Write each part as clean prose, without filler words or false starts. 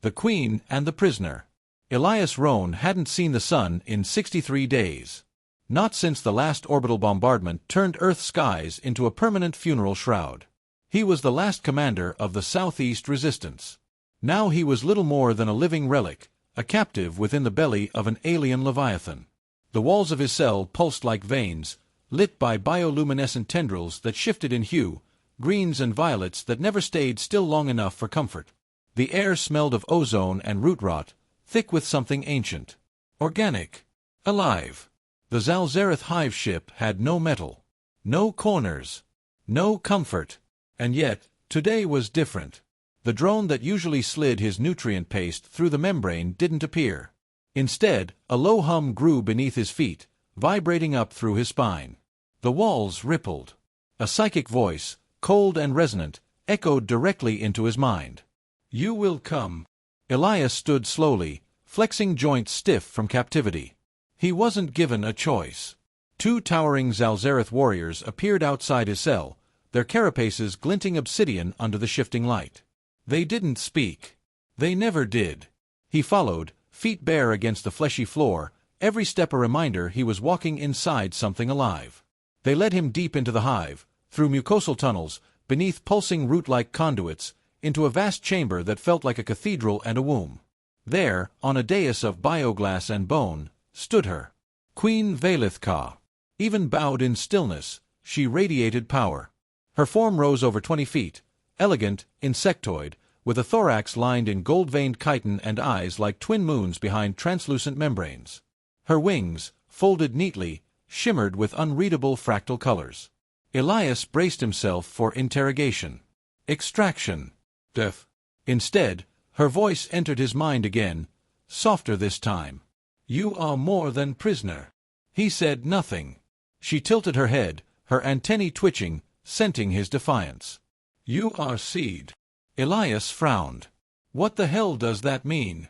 The Queen and the Prisoner. Elias Rohn hadn't seen the sun in 63 days. Not since the last orbital bombardment turned Earth's skies into a permanent funeral shroud. He was the last commander of the Southeast Resistance. Now he was little more than a living relic, a captive within the belly of an alien leviathan. The walls of his cell pulsed like veins, lit by bioluminescent tendrils that shifted in hue, greens and violets that never stayed still long enough for comfort. The air smelled of ozone and root rot, thick with something ancient. Organic. Alive. The Xal'Zarith Hive ship had no metal. No corners. No comfort. And yet, today was different. The drone that usually slid his nutrient paste through the membrane didn't appear. Instead, a low hum grew beneath his feet, vibrating up through his spine. The walls rippled. A psychic voice, cold and resonant, echoed directly into his mind. "You will come." Elias stood slowly, flexing joints stiff from captivity. He wasn't given a choice. Two towering Xal'Zarith warriors appeared outside his cell, their carapaces glinting obsidian under the shifting light. They didn't speak. They never did. He followed, feet bare against the fleshy floor, every step a reminder he was walking inside something alive. They led him deep into the hive, through mucosal tunnels, beneath pulsing root-like conduits, into a vast chamber that felt like a cathedral and a womb. There, on a dais of bioglass and bone, stood her. Queen Xal'Zarith. Even bowed in stillness, she radiated power. Her form rose over 20 feet, elegant, insectoid, with a thorax lined in gold-veined chitin and eyes like twin moons behind translucent membranes. Her wings, folded neatly, shimmered with unreadable fractal colors. Elias braced himself for interrogation. Extraction. Death. Instead, her voice entered his mind again, softer this time. "You are more than prisoner." He said nothing. She tilted her head, her antennae twitching, scenting his defiance. "You are seed." Elias frowned. "What the hell does that mean?"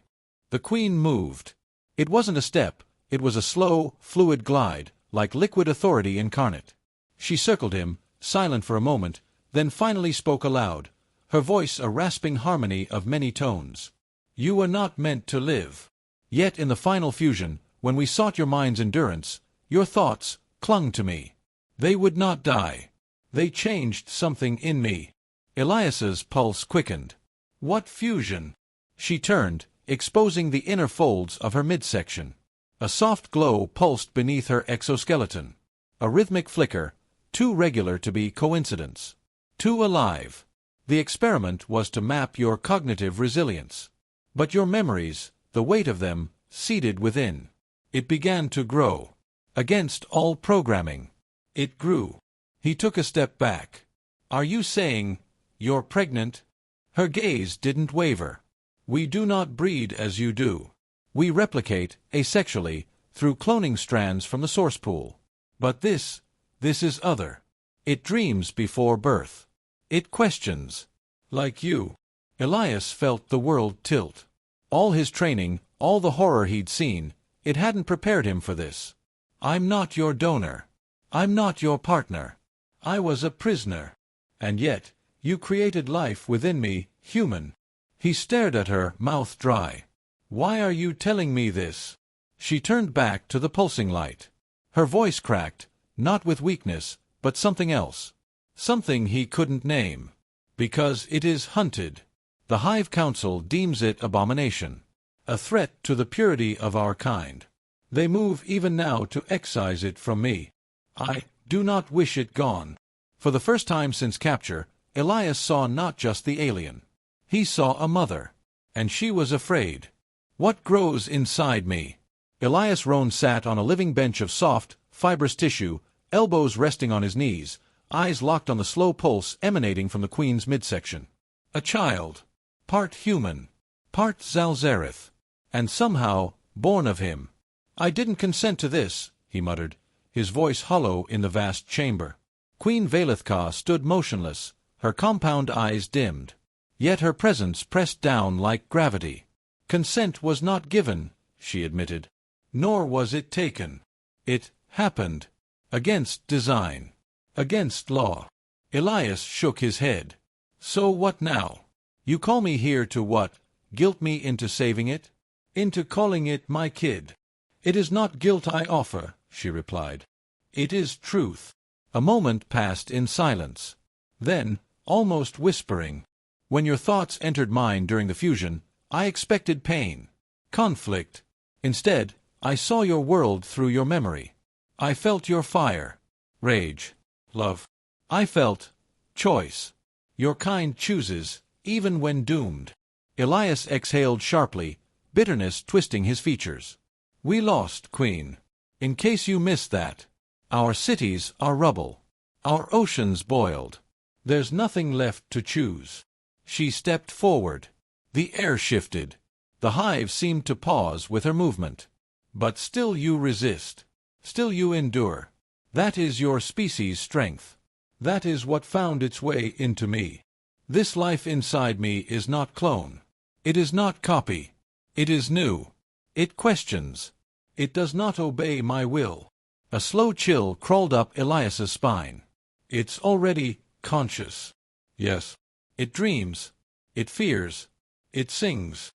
The Queen moved. It wasn't a step, it was a slow, fluid glide, like liquid authority incarnate. She circled him, silent for a moment, then finally spoke aloud, her voice a rasping harmony of many tones. "You were not meant to live. Yet in the final fusion, when we sought your mind's endurance, your thoughts clung to me. They would not die. They changed something in me." Elias's pulse quickened. "What fusion?" She turned, exposing the inner folds of her midsection. A soft glow pulsed beneath her exoskeleton. A rhythmic flicker, too regular to be coincidence. Too alive. The experiment was to map your cognitive resilience. But your memories, the weight of them, seated within. It began to grow. Against all programming. It grew. He took a step back. "Are you saying you're pregnant?" Her gaze didn't waver. "We do not breed as you do. We replicate, asexually, through cloning strands from the source pool. But this is other. It dreams before birth. It questions. Like you." Elias felt the world tilt. All his training, all the horror he'd seen, it hadn't prepared him for this. "I'm not your donor. I'm not your partner. I was a prisoner. And yet, you created life within me, human." He stared at her, mouth dry. "Why are you telling me this?" She turned back to the pulsing light. Her voice cracked, not with weakness, but something else. Something he couldn't name. "Because it is hunted. The Hive Council deems it abomination. A threat to the purity of our kind. They move even now to excise it from me. I do not wish it gone." For the first time since capture, Elias saw not just the alien. He saw a mother. And she was afraid. "What grows inside me?" Elias Rohn sat on a living bench of soft, fibrous tissue, elbows resting on his knees, eyes locked on the slow pulse emanating from the Queen's midsection. A child. Part human. Part Xal'Zarith. And somehow, born of him. "I didn't consent to this," he muttered, his voice hollow in the vast chamber. Queen Xal'Zarith stood motionless, her compound eyes dimmed. Yet her presence pressed down like gravity. "Consent was not given," she admitted. "Nor was it taken. It happened. Against design. Against law." Elias shook his head. "So what now? You call me here to what? Guilt me into saving it? Into calling it my kid? It is not guilt I offer, she replied. It is truth. A moment passed in silence. Then, almost whispering, when your thoughts entered mine during the fusion, I expected pain, conflict. Instead, I saw your world through your memory. I felt your fire, rage, love. I felt choice. Your kind chooses, even when doomed. Elias exhaled sharply, bitterness twisting his features. We lost, Queen. In case you missed that. Our cities are rubble. Our oceans boiled. There's nothing left to choose. She stepped forward. The air shifted. The hive seemed to pause with her movement. But still you resist. Still you endure. That is your species' strength. That is what found its way into me. This life inside me is not clone. It is not copy. It is new. It questions. It does not obey my will. A slow chill crawled up Elias's spine. It's already conscious. Yes. It dreams. It fears. It sings.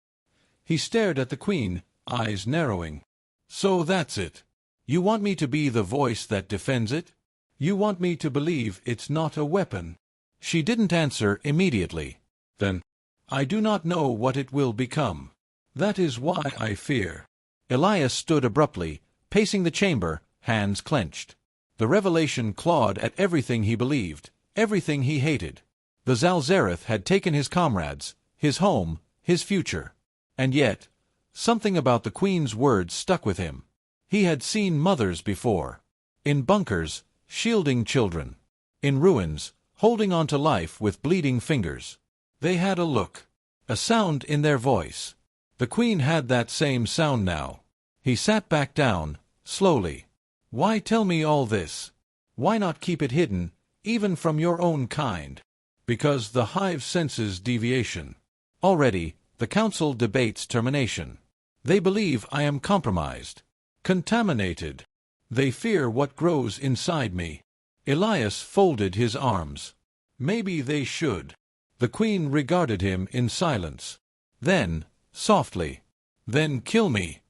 He stared at the Queen, eyes narrowing. So that's it. You want me to be the voice that defends it? You want me to believe it's not a weapon? She didn't answer immediately. Then, I do not know what it will become. That is why I fear. Elias stood abruptly, pacing the chamber, hands clenched. The revelation clawed at everything he believed, everything he hated. The Xal'Zarith had taken his comrades, his home, his future. And yet, something about the Queen's words stuck with him. He had seen mothers before. In bunkers, shielding children. In ruins, holding on to life with bleeding fingers. They had a look, a sound in their voice. The Queen had that same sound now. He sat back down, slowly. Why tell me all this? Why not keep it hidden, even from your own kind? Because the hive senses deviation. Already, the council debates termination. They believe I am compromised, contaminated. They fear what grows inside me. Elias folded his arms. Maybe they should. The Queen regarded him in silence. Then, softly, then kill me.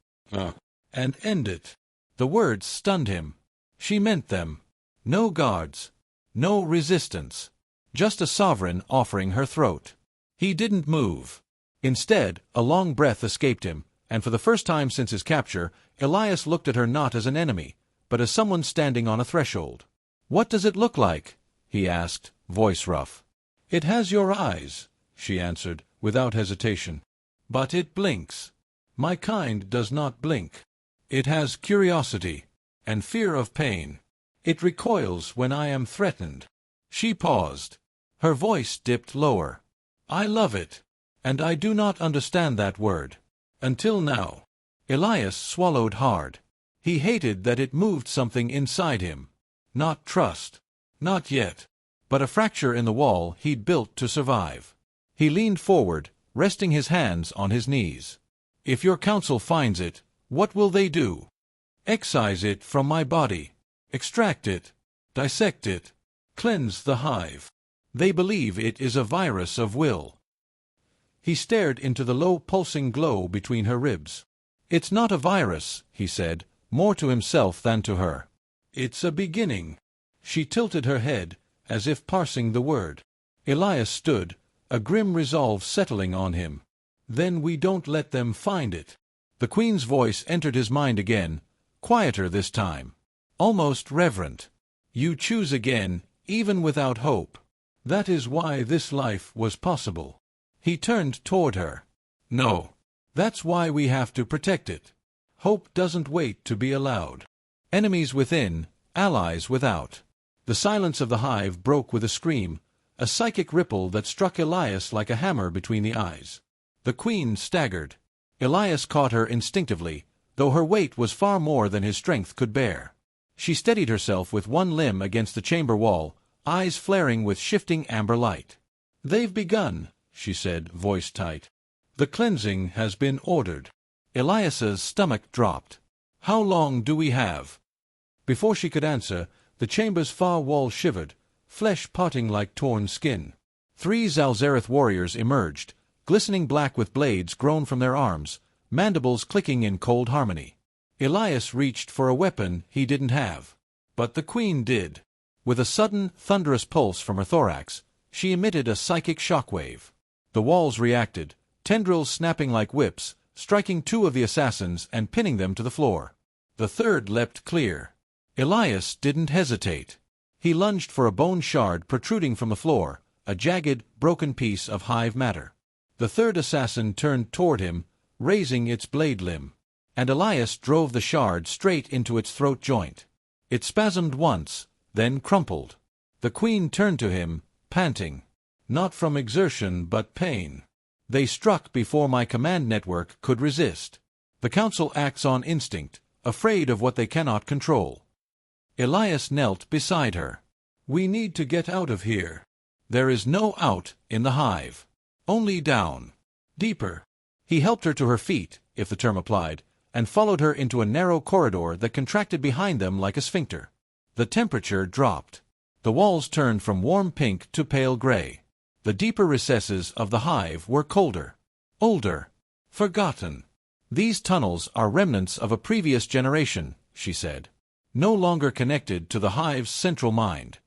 And end it. The words stunned him. She meant them. No guards. No resistance. Just a sovereign offering her throat. He didn't move. Instead, a long breath escaped him, and for the first time since his capture, Elias looked at her not as an enemy, but as someone standing on a threshold. What does it look like? He asked, voice rough. It has your eyes, she answered, without hesitation. But it blinks. My kind does not blink. It has curiosity, and fear of pain. It recoils when I am threatened. She paused. Her voice dipped lower. I love it, and I do not understand that word. Until now. Elias swallowed hard. He hated that it moved something inside him. Not trust. Not yet. But a fracture in the wall he'd built to survive. He leaned forward, resting his hands on his knees. If your council finds it, what will they do? Excise it from my body. Extract it. Dissect it. Cleanse the hive. They believe it is a virus of will. He stared into the low pulsing glow between her ribs. It's not a virus, he said, more to himself than to her. It's a beginning. She tilted her head, as if parsing the word. Elias stood, a grim resolve settling on him. Then we don't let them find it. The Queen's voice entered his mind again, quieter this time. Almost reverent. You choose again, even without hope. That is why this life was possible. He turned toward her. No. That's why we have to protect it. Hope doesn't wait to be allowed. Enemies within, allies without. The silence of the hive broke with a scream, a psychic ripple that struck Elias like a hammer between the eyes. The Queen staggered. Elias caught her instinctively, though her weight was far more than his strength could bear. She steadied herself with one limb against the chamber wall, eyes flaring with shifting amber light. They've begun, she said, voice tight. The cleansing has been ordered. Elias's stomach dropped. How long do we have? Before she could answer, the chamber's far wall shivered, flesh parting like torn skin. 3 Xal'Zarith warriors emerged, glistening black with blades grown from their arms, mandibles clicking in cold harmony. Elias reached for a weapon he didn't have. But the queen did. With a sudden, thunderous pulse from her thorax, she emitted a psychic shockwave. The walls reacted, tendrils snapping like whips, striking two of the assassins and pinning them to the floor. The third leapt clear. Elias didn't hesitate. He lunged for a bone shard protruding from the floor, a jagged, broken piece of hive matter. The third assassin turned toward him, raising its blade limb, and Elias drove the shard straight into its throat joint. It spasmed once, then crumpled. The queen turned to him, panting. Not from exertion but pain. They struck before my command network could resist. The council acts on instinct, afraid of what they cannot control. Elias knelt beside her. We need to get out of here. There is no out in the hive. Only down. Deeper. He helped her to her feet, if the term applied, and followed her into a narrow corridor that contracted behind them like a sphincter. The temperature dropped. The walls turned from warm pink to pale gray. The deeper recesses of the hive were colder, older, forgotten. These tunnels are remnants of a previous generation, she said, no longer connected to the hive's central mind.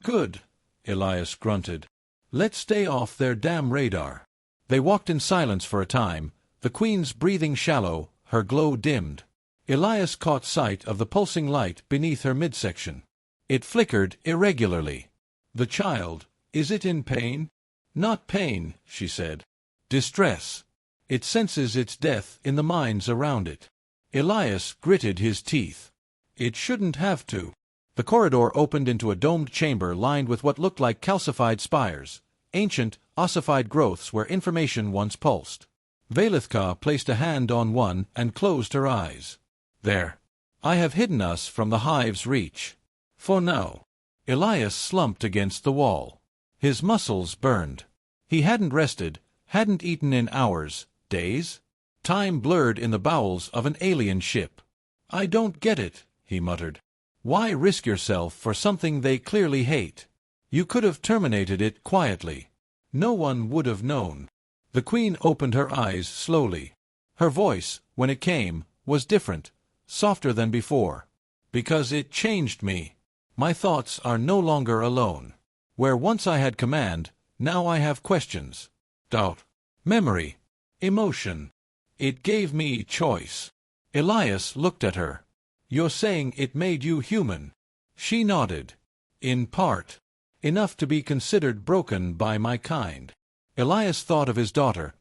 Good, Elias grunted. Let's stay off their damn radar. They walked in silence for a time, the queen's breathing shallow, her glow dimmed. Elias caught sight of the pulsing light beneath her midsection. It flickered irregularly. The child, is it in pain? Not pain, she said. Distress. It senses its death in the minds around it. Elias gritted his teeth. It shouldn't have to. The corridor opened into a domed chamber lined with what looked like calcified spires, ancient, ossified growths where information once pulsed. Valithka placed a hand on one and closed her eyes. There. I have hidden us from the hive's reach. For now. Elias slumped against the wall. His muscles burned. He hadn't rested, hadn't eaten in hours, days. Time blurred in the bowels of an alien ship. I don't get it, he muttered. Why risk yourself for something they clearly hate? You could have terminated it quietly. No one would have known. The queen opened her eyes slowly. Her voice, when it came, was different, softer than before. Because it changed me. My thoughts are no longer alone. Where once I had command, now I have questions. Doubt. Memory. Emotion. It gave me choice. Elias looked at her. You're saying it made you human? She nodded. In part. Enough to be considered broken by my kind. Elias thought of his daughter,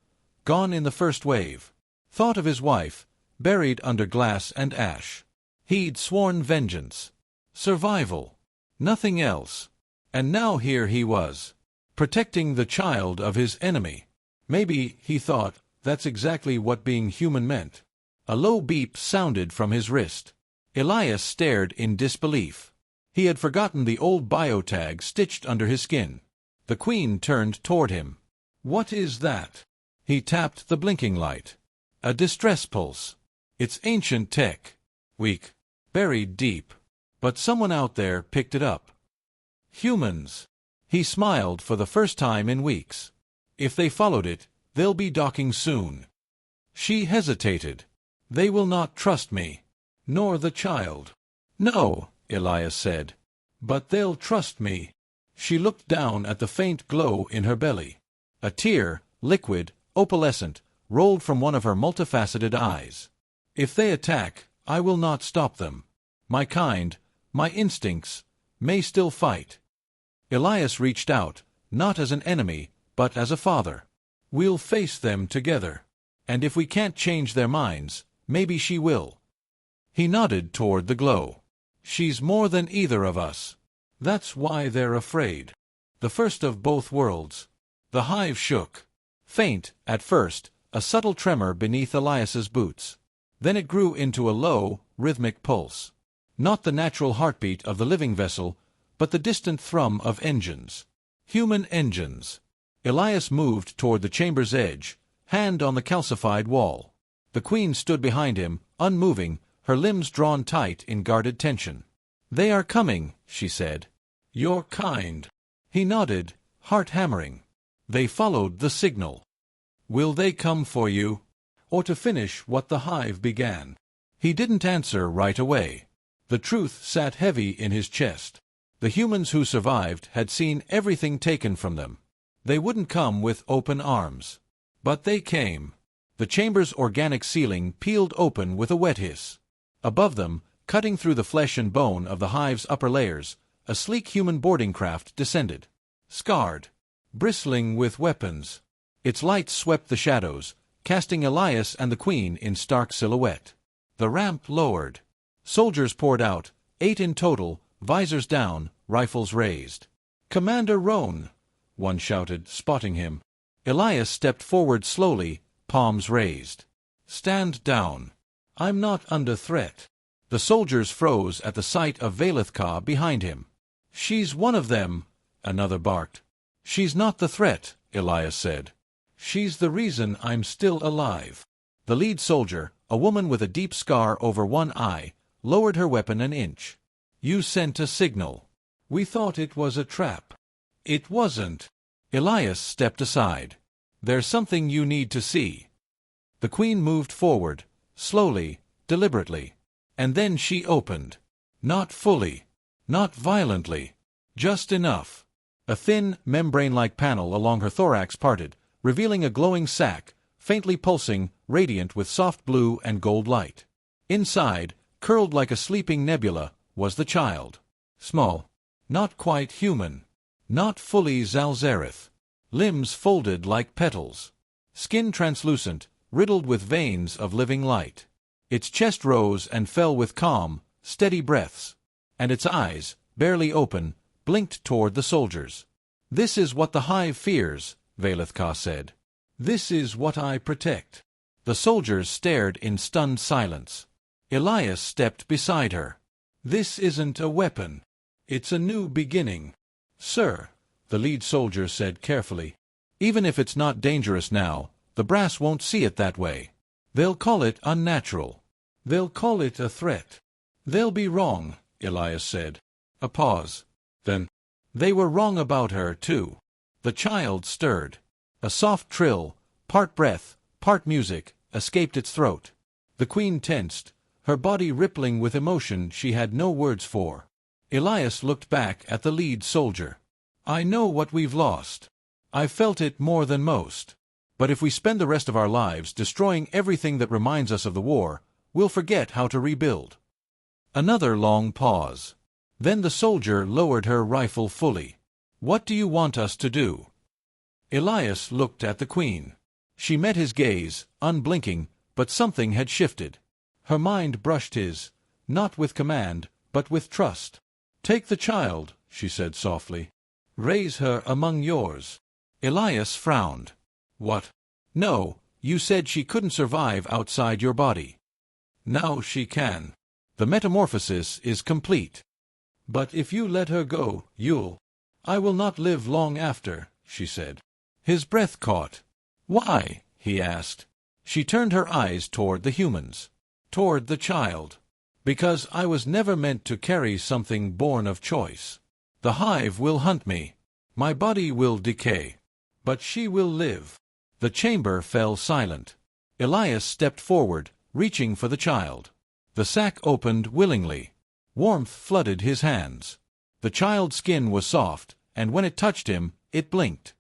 gone in the first wave. Thought of his wife, buried under glass and ash. He'd sworn vengeance. Survival. Nothing else. And now here he was, protecting the child of his enemy. Maybe, he thought, that's exactly what being human meant. A low beep sounded from his wrist. Elias stared in disbelief. He had forgotten the old biotag stitched under his skin. The queen turned toward him. What is that? He tapped the blinking light. A distress pulse. It's ancient tech. Weak. Buried deep. But someone out there picked it up. Humans. He smiled for the first time in weeks. If they followed it, they'll be docking soon. She hesitated. They will not trust me. Nor the child. No, Elias said. But they'll trust me. She looked down at the faint glow in her belly. A tear, liquid, opalescent, rolled from one of her multifaceted eyes. If they attack, I will not stop them. My kind, my instincts, may still fight. Elias reached out, not as an enemy, but as a father. We'll face them together. And if we can't change their minds, maybe she will. He nodded toward the glow. She's more than either of us. That's why they're afraid. The first of both worlds. The hive shook. Faint, at first, a subtle tremor beneath Elias's boots. Then it grew into a low, rhythmic pulse. Not the natural heartbeat of the living vessel, but the distant thrum of engines. Human engines. Elias moved toward the chamber's edge, hand on the calcified wall. The queen stood behind him, unmoving, her limbs drawn tight in guarded tension. They are coming, she said. Your kind. He nodded, heart hammering. They followed the signal. Will they come for you? Or to finish what the hive began? He didn't answer right away. The truth sat heavy in his chest. The humans who survived had seen everything taken from them. They wouldn't come with open arms. But they came. The chamber's organic ceiling peeled open with a wet hiss. Above them, cutting through the flesh and bone of the hive's upper layers, a sleek human boarding craft descended. Scarred. Bristling with weapons. Its light swept the shadows, casting Elias and the Queen in stark silhouette. The ramp lowered. Soldiers poured out, 8 in total, visors down, rifles raised. "Commander Roan!" one shouted, spotting him. Elias stepped forward slowly, palms raised. "Stand down. I'm not under threat." The soldiers froze at the sight of Xal'Zarith behind him. "She's one of them," another barked. "She's not the threat," Elias said. "She's the reason I'm still alive." The lead soldier, a woman with a deep scar over one eye, lowered her weapon an inch. "You sent a signal. We thought it was a trap." "It wasn't." Elias stepped aside. "There's something you need to see." The Queen moved forward, slowly, deliberately. And then she opened. Not fully. Not violently. Just enough. A thin, membrane-like panel along her thorax parted, revealing a glowing sac, faintly pulsing, radiant with soft blue and gold light. Inside, curled like a sleeping nebula, was the child. Small. Not quite human. Not fully Xal'Zarith. Limbs folded like petals. Skin translucent, riddled with veins of living light. Its chest rose and fell with calm, steady breaths. And its eyes, barely open, blinked toward the soldiers. "This is what the hive fears," Xal'Zarith said. "This is what I protect." The soldiers stared in stunned silence. Elias stepped beside her. "This isn't a weapon. It's a new beginning." "Sir," the lead soldier said carefully, "even if it's not dangerous now, the brass won't see it that way. They'll call it unnatural. They'll call it a threat." "They'll be wrong," Elias said. A pause. Then, "They were wrong about her, too." The child stirred. A soft trill, part breath, part music, escaped its throat. The Queen tensed, her body rippling with emotion she had no words for. Elias looked back at the lead soldier. "I know what we've lost. I've felt it more than most. But if we spend the rest of our lives destroying everything that reminds us of the war, we'll forget how to rebuild." Another long pause. Then the soldier lowered her rifle fully. "What do you want us to do?" Elias looked at the Queen. She met his gaze, unblinking, but something had shifted. Her mind brushed his, not with command, but with trust. "Take the child," she said softly. "Raise her among yours." Elias frowned. "What?" "No, you said she couldn't survive outside your body. Now she can. The metamorphosis is complete. But if you let her go, you'll—" "I will not live long after," she said. His breath caught. "Why?" he asked. She turned her eyes toward the humans. Toward the child. "Because I was never meant to carry something born of choice. The hive will hunt me. My body will decay. But she will live." The chamber fell silent. Elias stepped forward, reaching for the child. The sack opened willingly. Warmth flooded his hands. The child's skin was soft, and when it touched him, it blinked.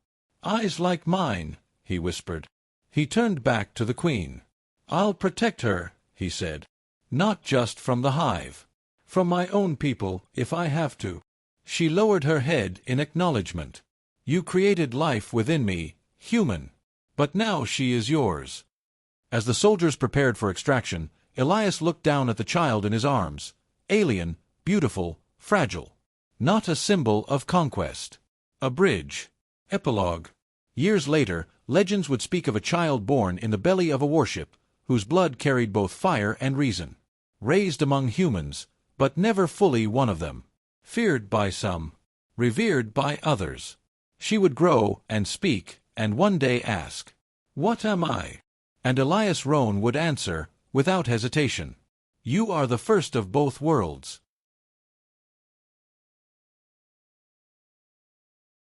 "Eyes like mine," he whispered. He turned back to the Queen. "I'll protect her," he said. "Not just from the hive. From my own people, if I have to." She lowered her head in acknowledgement. "You created life within me, human. But now she is yours." As the soldiers prepared for extraction, Elias looked down at the child in his arms. Alien, beautiful, fragile. Not a symbol of conquest. A bridge. Epilogue. Years later, legends would speak of a child born in the belly of a warship, whose blood carried both fire and reason. Raised among humans, but never fully one of them. Feared by some. Revered by others. She would grow and speak, and one day ask, "What am I?" And Elias Roan would answer, without hesitation, "You are the first of both worlds."